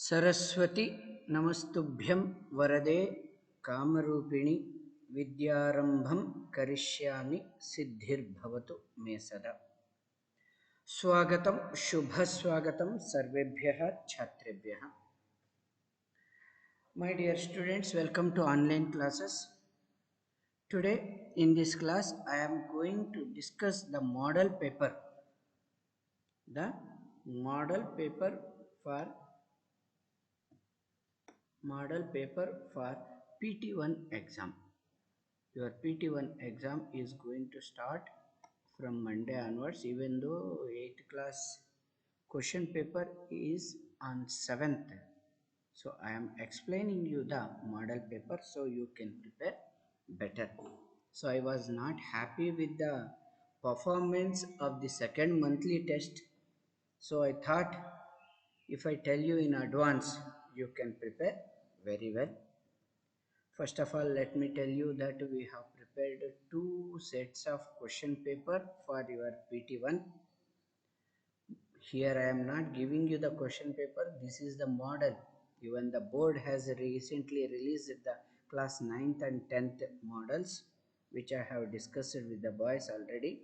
सरस्वती नमस्तुभ्यं वरदे कामरूपिणि विद्यारंभं करिष्यामि सिद्धिर्भवतु मे सदा। स्वागतं शुभस्वागतं सर्वेभ्यः छात्रेभ्यः। My dear students, welcome to online classes. Today in this class I am going to discuss the model paper. The model paper for PT1 exam. Your PT1 exam is going to start from Monday onwards, even though 8th class question paper is on 7th. So I am explaining you the model paper so you can prepare better. So I was not happy with the performance of the second monthly test. So I thought if I tell you in advance, you can prepare very well. First of all, let me tell you that we have prepared two sets of question paper for your PT1. Here I am not giving you the question paper. This is the model. Even the board has recently released the class 9th and 10th models, which I have discussed with the boys already.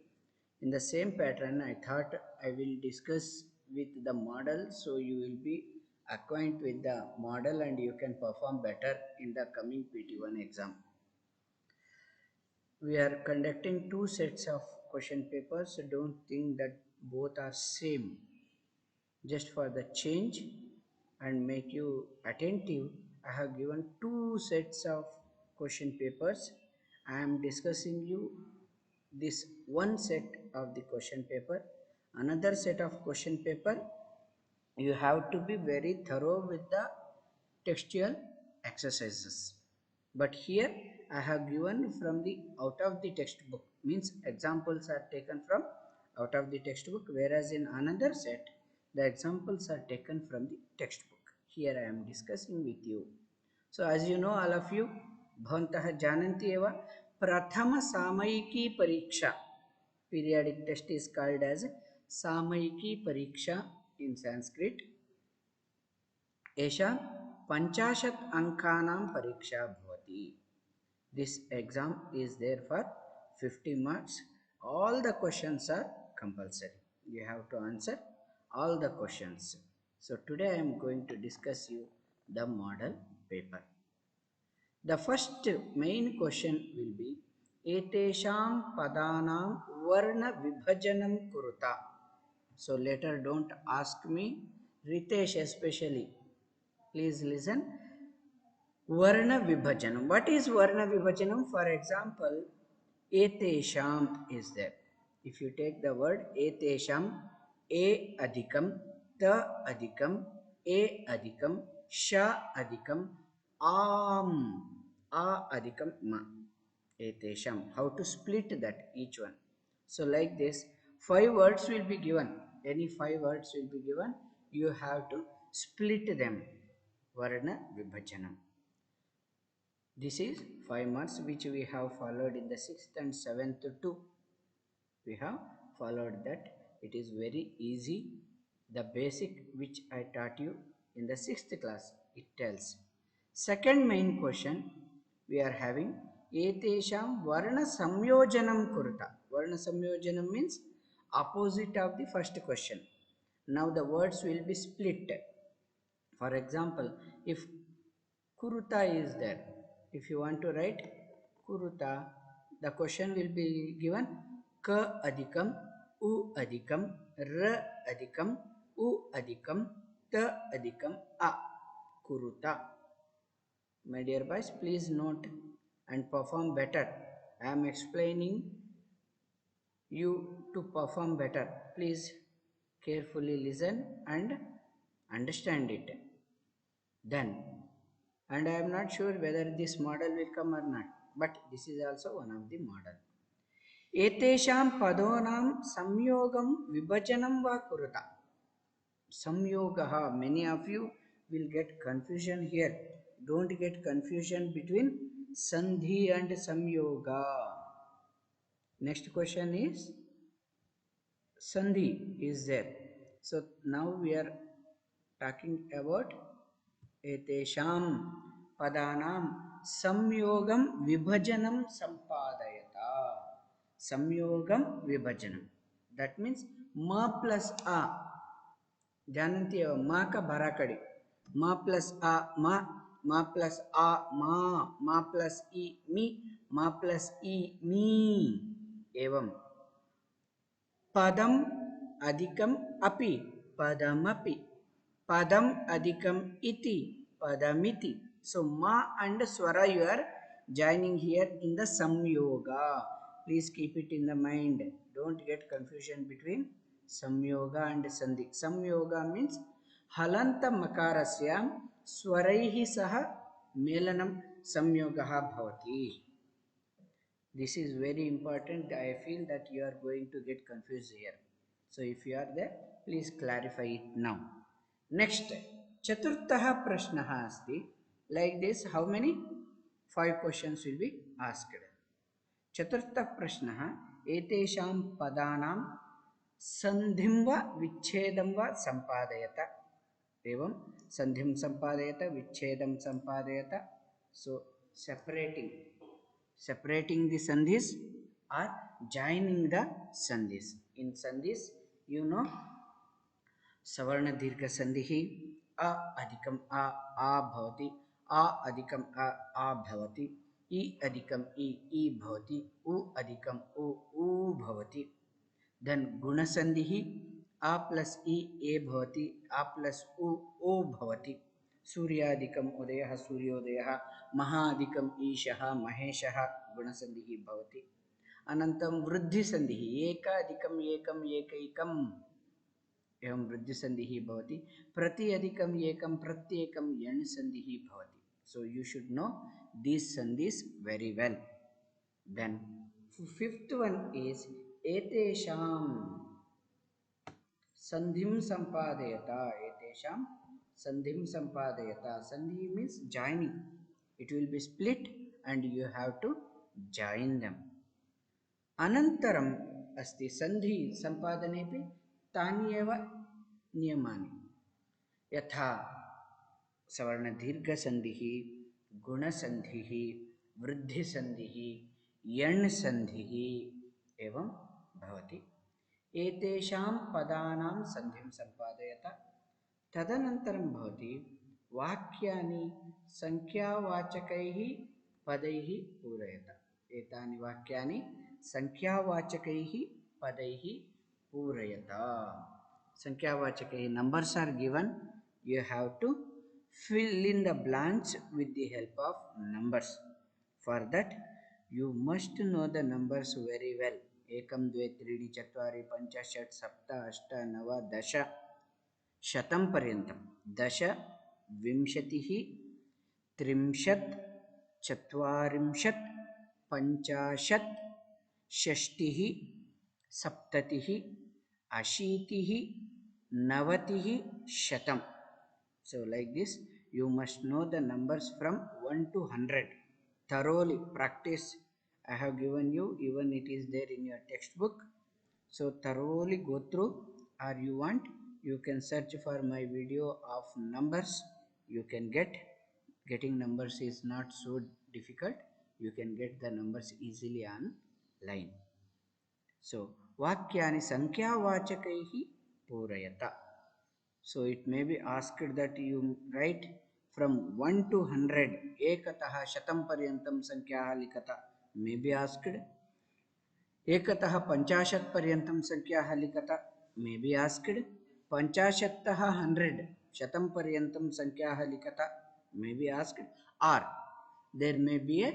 In the same pattern, I thought I will discuss with the model so you will be acquainted with the model and you can perform better in the coming PT1 exam. We are conducting two sets of question papers, so don't think that both are same. Just for the change and make you attentive, I have given two sets of question papers. I am discussing you this one set of the question paper. Another set of question paper, you have to be very thorough with the textual exercises. But here I have given from the out of the textbook, means examples are taken from out of the textbook, whereas in another set the examples are taken from the textbook. Here I am discussing with you. So as you know, all of you, bhavantah jananti eva, prathama samayiki pariksha, periodic test is called as samayiki pariksha in Sanskrit. एषा 50 अंकानां परीक्षा भवति. This exam is there for 50 marks. All the questions are compulsory. You have to answer all the questions. So today I am going to discuss you the model paper. The first main question will be etesham padanam varna vibhajanam kuruta. So later don't ask me, Ritesh especially, please listen. Varna vibhajanam. What is varna vibhajanam? For example, etesham is there. If you take the word etesham, a adhikam, ta adhikam, a adhikam, sha adhikam, am, a adhikam, ma. Etesham. How to split that each one? So like this, 5 words will be given. Any 5 words will be given. You have to split them. Varna vibhajanam. This is 5 months which we have followed in the 6th and 7th too. We have followed that. It is very easy. The basic which I taught you in the 6th class, it tells. Second main question we are having etesham varna samyojanam kurta. Varna samyojanam means opposite of the first question. Now the words will be split. For example, if Kuruta is there, if you want to write Kuruta, the question will be given Ka adhikam, U adhikam, R adhikam, U adhikam, Ta adhikam, A. Kuruta. My dear boys, please note and perform better. I am explaining you to perform better. Please carefully listen and understand it. Then, and I am not sure whether this model will come or not, but this is also one of the model. Etesham padonam samyogam vibhajanam va kuruta. Samyogaha, many of you will get confusion here. Don't get confusion between sandhi and samyoga. Next question is sandhi is there. So now we are talking about एतेषां पदानां संयोगं विभजनं सम्पादयता. संयोगं विभजनं, that means ma plus a, जानन्ति एव मा का भराकड़ी, मा plus आ मा, मा plus आ मा प्लस ई मी, मा प्लस ई मी. एवं पदम अधिकम अपि, पदमपि, padam adhikam iti, padamiti. So ma and swara you are joining here in the samyoga. Please keep it in the mind. Don't get confusion between samyoga and sandhi. Samyoga means halanta makarasya swaraihi saha melanam samyogaha bhavati. This is very important. I feel that you are going to get confused here. So if you are there, please clarify it now. Next, chaturtha prashnaha asti. Like this, how many? 5 questions will be asked. Chaturtha prashnaha etesham padanam sandhim va vichedam va sampadayata. Evam sandhim sampadayata vichedam sampadayata. So separating the sandhis or joining the sandhis. In sandhis, you know, सवर्ण दीर्घ संधि अ अधिकम आ भवति, आ अधिकम आ भवति, इ अधिकम ई भवति, उ अधिकम उ भवति. देन गुण संधि आ प्लस ई ए भवति, आ प्लस ओ भवति. सूर्यादिकम उदयः सूर्योदयः, महाधिकम ईशः महेशः गुण संधि भवति. अनन्तरं वृद्धि संधि एक अधिकम एकम एकैकम एवं वृद्धि संधि भवति. प्रति अधिकम एकम प्रत्येकम यण् संधि भवति. So you should know these sandhis very well. Then fifth one is etesham sandhim sampadayata. Etesham sandhim sampadayata. Sandhi means joining. It will be split and you have to join them. अनन्तरम् अस्ति सन्धि सम्पादनेपि तानि एव नियमानि. यथा सवर्णदीर्घसन्धिः, गुणसन्धिः, वृद्धिसन्धिः, यण् सन्धिः एवं भवति. एतेषां पदानां सन्धिं सम्पादयत. तदनन्तरं भवति वाक्यानि संख्यावाचकैः पदैः पूरयत. एतानि वाक्यानि संख्यावाचकैः पदैः पूरयत. संख्यावाचकैः numbers are given. You have to fill in the blanks with the help of numbers. For that, you must know the numbers very well. एकं द्वे त्रीणि चत्वारि पञ्च षट् सप्त अष्ट नव दश शतं पर्यन्तं. दश, विंशतिः, त्रिंशत्, चत्वारिंशत्, पञ्चाशत्, षष्टिः, सप्ततिः, अशीतिः, नवतिः, शतं. So like this, you must know the numbers from 1 to 100. Thoroughly practice. I have given you, even it is there in your textbook. So thoroughly go through, or you want, you can search for my video of numbers. You can getting numbers is not so difficult. You can get the numbers easily online. So vakyani sankhyaavachakaihi purayata. So it may be asked that you write from 1 to 100 ekatah shatam paryantam sankhyaah likata. May be asked. एकतः 50 पर्यन्तं संख्याः लिखत. May be asked. 50 तः 100 शतं पर्यन्तं संख्याः लिखत. May be asked. Or there may be a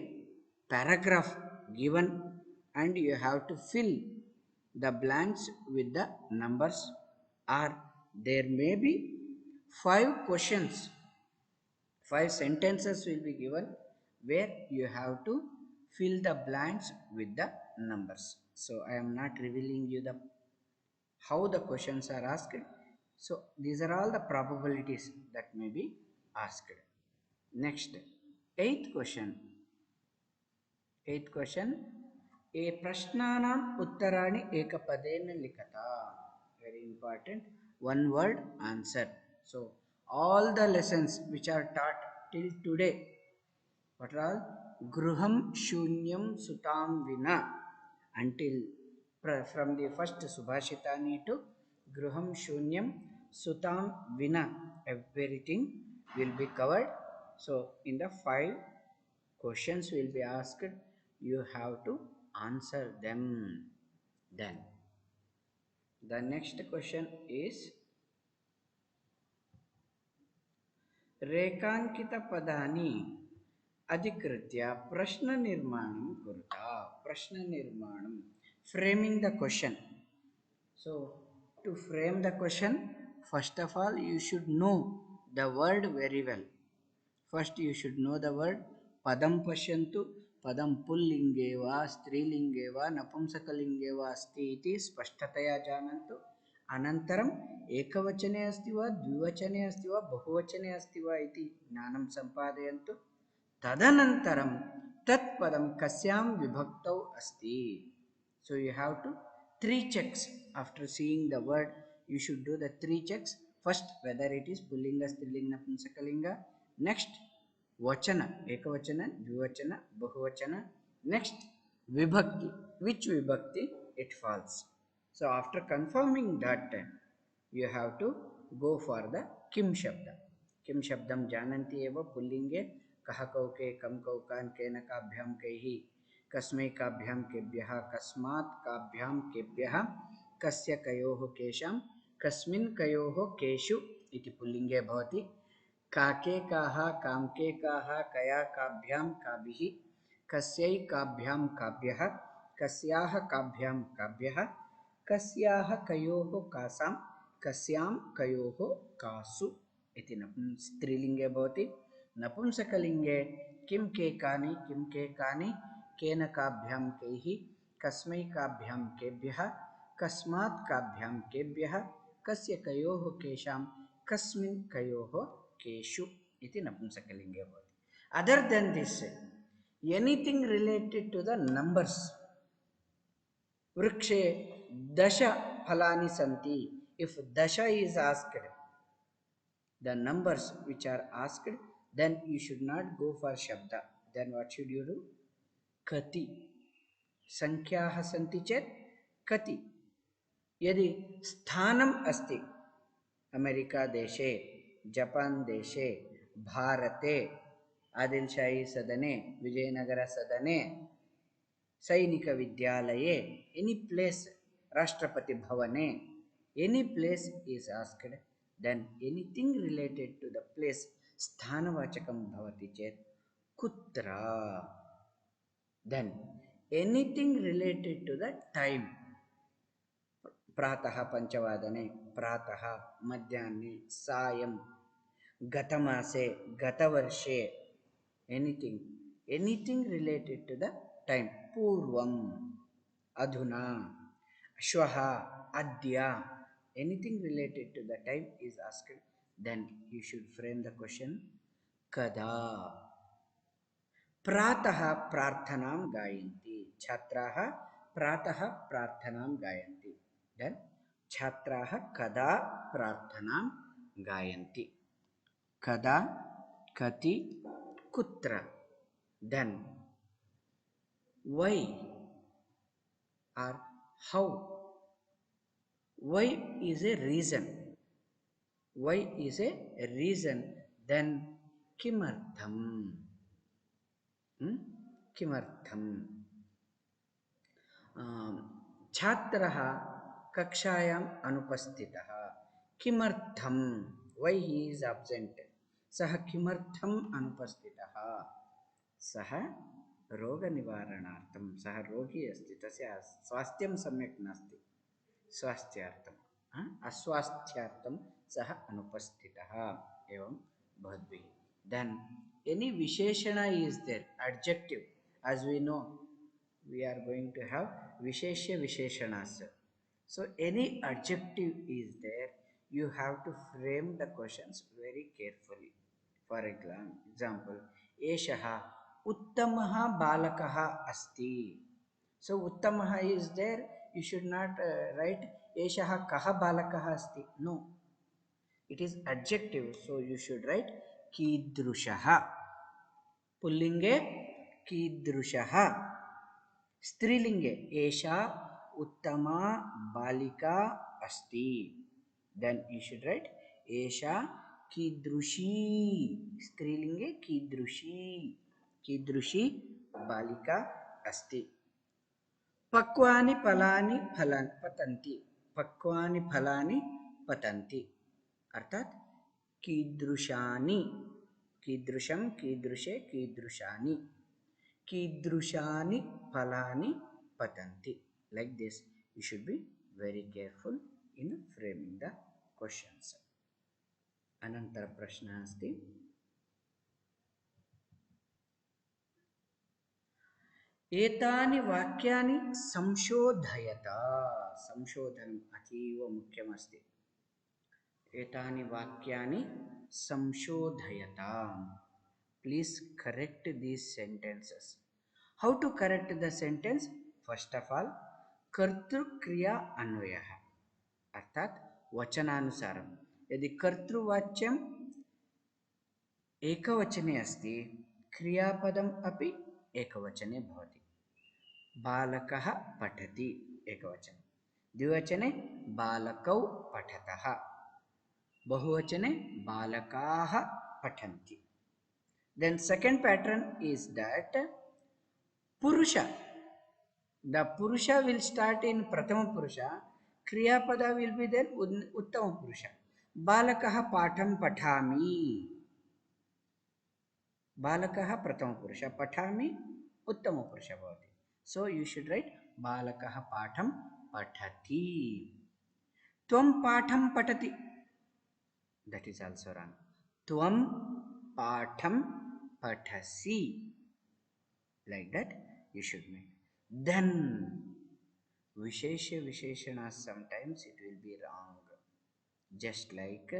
paragraph given and you have to fill the blanks with the numbers. Or there may be 5 questions, 5 sentences will be given where you have to fill the blanks with the numbers. So I am not revealing you the how the questions are asked. So these are all the probabilities that may be asked. Next, eighth question. Eighth question. A prashnanam uttarani ekapadena likata. Very important. One word answer. So all the lessons which are taught till today. What are all? Gruham Shunyam Sutam Vina. Until from the first Subhashitani to Gruham Shunyam Sutam Vina, everything will be covered. So, in the 5 questions will be asked, you have to answer them. Then, the next question is रेखांकितपदानि अधिकृत्य प्रश्ननिर्माणं कुरुता. प्रश्ननिर्माणं, framing the question. So to frame the question, first of all you should know the word very well. First you should know the word. Padam pashyantu, padam pullinge va strilinge va napumsakalinge va asti iti spashtataya janantu. अनन्तरम् एकवचने अस्ति वा द्विवचने अस्ति वा बहुवचने अस्ति वा इति ज्ञानं सम्पादयन्तु. तदनन्तरं तत् पदं कस्यां विभक्तौ अस्ति. So you have to 3 checks after seeing the word. You should do the 3 checks. First, whether it is pullinga, strilinga, napumsakalinga. Next, vachana, ekavachana, dvivachana, bahuvachana. Next, vibhakti, which vibhakti it falls. So after confirming that, you have to go for the kim shabda. Kim shabdam jananti eva pullinge कः कौके कम कौकान केन काभ्याम कैहि कस्मै काभ्याम केभ्यः कस्मात् काभ्याम केभ्यः कस्य कयोः केषां कस्मिन् कयोः केषु इति पुल्लिङ्गे भवति. काके काः काम्के काः कया काभ्यां काभिः कस्यै काभ्यां काभ्यः कस्याः काभ्यां काभ्यः कस्याः कयोः कासां कस्यां कयोः कासु इति स्त्रीलिङ्गे भवति. नपुंसकलिंगे किम के कानि केन काभ्यां कैहि कस्मै काभ्यां केभ्यः कस्मात् काभ्यां केभ्यः कस्य कयोः केषां कस्मिन् कयोः केषु इति नपुंसकलिंगे भवति. Other than this, anything related to the numbers. वृक्षे दश फलानि सन्ति. इफ दश is asked, the numbers which are asked, then you should not go for shabda. Then what should you do? Kati. Sankhyaः सन्ति चेत् kati. यदि स्थानम् अस्ति अमेरिका देशे, जपान देशे, भारते, आदिलशाही सदने, विजयनगर सदने, सैनिक विद्यालये, any place, राष्ट्रपति भवने, any place is asked, then anything related to the place स्थानवाचकं भवति चेत् कुत्र. Then anything related to the time, प्रातः पंचवादने, प्रातः, मध्याह्ने, सायं, गतमासे, गतवर्षे, anything related to the time. पूर्वं, अधुना, श्वः, अद्य, anything related to the time is asked. Then you should frame the question kada. प्रातः प्रार्थनां गायन्ति. छात्राः प्रातः प्रार्थनां गायन्ति. Then छात्राः कदा प्रार्थनां गायन्ति. कदा, कति, कुत्र. Then why or how. Why is a reason. Why is a reason. Then kimartham. किमर्थम्. छात्रः कक्षायाम् अनुपस्थितः. किमर्थम्, why he is absent. सः किमर्थम् अनुपस्थितः. सः रोगनिवारणार्थं, सः रोगी अस्ति, तस्य स्वास्थ्यं सम्यक् नास्ति, स्वास्थ्यार्थम्, अस्वास्थ्यार्थं सः अनुपस्थितः. एवं भवद्भिः. Then any visheshana is there, adjective. As we know, we are going to have visheshya visheshanas. So any adjective is there, you have to frame the questions very carefully. For example, eshaha uttamaha balakaha asti. So uttamaha is there, you should not write eshaha kaha balakaha asti. No, It is adjective, so you should write kidrushaha. पुल्लिंगे कीदृशः. स्त्रीलिंगे एषा उत्तमा बालिका अस्ति. Then you should write एषा कीदृशी. स्त्रीलिंगे कीदृशी. कीदृशी बालिका अस्ति. पक्वानि फलानि फलानि पतन्ति. पक्वानि फलानि पतन्ति अर्थात कीदृशानि. कीदृशं कीदृशे कीदृशानि. कीदृशानि फलानि पतन्ति. Like this you should be very careful in framing the questions. अनन्तरं प्रश्नः अस्ति. एतानि वाक्यानि संशोधयत. संशोधनम् अतीव मुख्यमस्ति. एतानि वाक्यानि संशोधयताम्. Please correct these sentences. How to correct the sentence? First of all, कर्तृ क्रिया अन्वयः अर्थात वचनानुसारं. यदि कर्तृवाच्यम् एकवचने अस्ति, क्रियापदम् अपि एकवचने भवति. बालकः पठति एकवचने, द्विवचने बालकौ पठतः, बहुवचने बालकाः पठन्ति. Then second pattern is that purusha. The purusha will start in prathama purusha. Kriya pada will be there uttama purusha. Balakah patham pathami. Balakah prathama purusha. Pathami uttama purusha bhavati. So you should write balakah patham pathati. Tvam patham patati. That is also wrong. Tvam patham patasi. Like that you should make. Then Vishesha Visheshana sometimes it will be wrong. Just like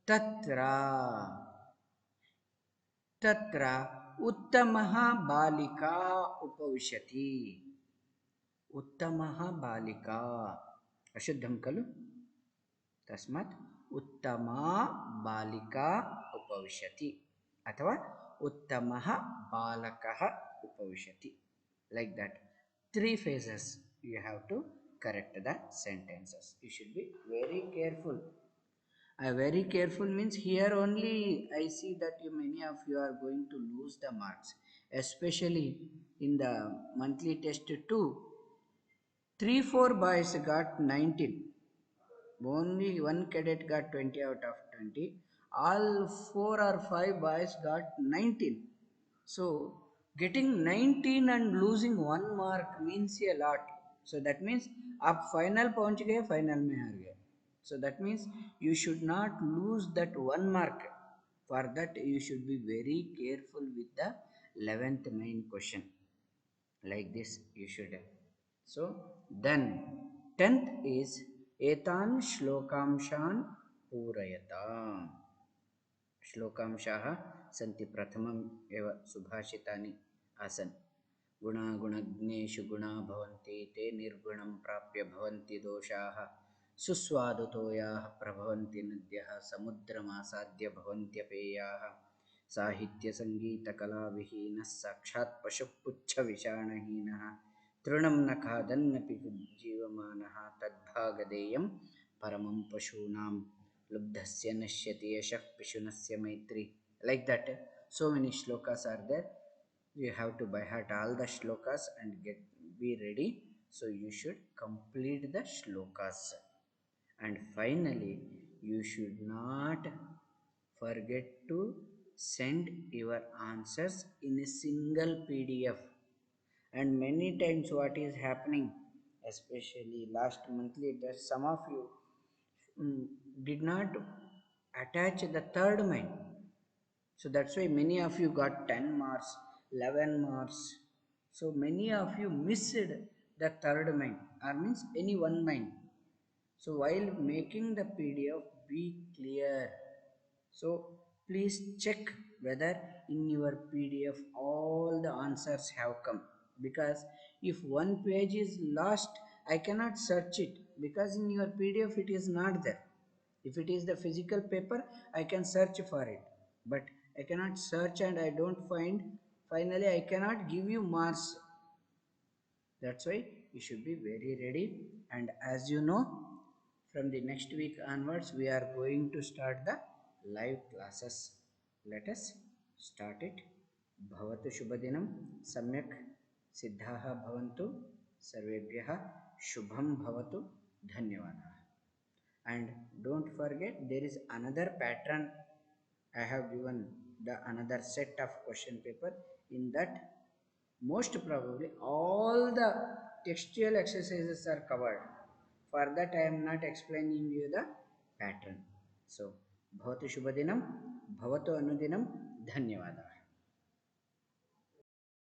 Tatra. Tatra Uttamaha Balika Upavishati. Uttamaha Balika. Ashuddham kalu? Tasmat Uttama Balika Upavishati. Athava Uttamaha Balakaha Upavishati. Like that. Three phases you have to correct the sentences. You should be very careful. Very careful means here only I see that many of you are going to lose the marks, especially in the monthly test 2. 3-4 boys got 19. Only one cadet got 20 out of 20. All 4 or 5 boys got 19. So getting 19 and losing 1 mark means a lot. So that means आप final पहुंच गए, final में हार गए. So that means you should not lose that 1 mark. For that you should be very careful with the 11th main question. Like this you should. So then 10th is etan shlokamshan purayata. श्लोकांशाः सन्ति. प्रथमम् एव सुभाषितानि आसन्. गुणागुणज्ञेषु गुणा भवन्ति ते निर्गुणं प्राप्य भवन्ति दोषाः. सुस्वादुतोयाः प्रभवन्ति नद्यः समुद्रमासाद्य भवन्त्यपेयाः. साहित्यसङ्गीतकलाविहीनः साक्षात् पशुपुच्छविषाणहीनः. तृणं न खादन्नपि जीवमानः तद्भागधेयं परमं पशूनां. लुब्धस्य नश्यति यशः पिशुनस्य मैत्री. Like that so many shlokas are there. You have to by heart all the shlokas and be ready. So you should complete the shlokas. And finally you should not forget to send your answers in a single PDF. And many times what is happening, especially last monthly test, some of you did not attach the third mind. So that's why many of you got 10 marks, 11 marks. So many of you missed the third mind or means any one mind. So while making the PDF, be clear. So please check whether in your PDF all the answers have come. Because if one page is lost, I cannot search it because in your PDF it is not there. If it is the physical paper, I can search for it, but I cannot search and I don't find. Finally, I cannot give you marks. That's why you should be very ready. And as you know, from the next week onwards, we are going to start the live classes. Let us start it. Bhavatu Shubhadinam Samyak Siddhaha Bhavantu Sarvebhyaha Shubham Bhavatu Dhanyavadaha. And don't forget, there is another pattern. I have given the another set of question paper. In that, most probably all the textual exercises are covered. For that, I am not explaining you the pattern. So, bhavatu shubhadinam, bhavatu anudinam, dhanyavada.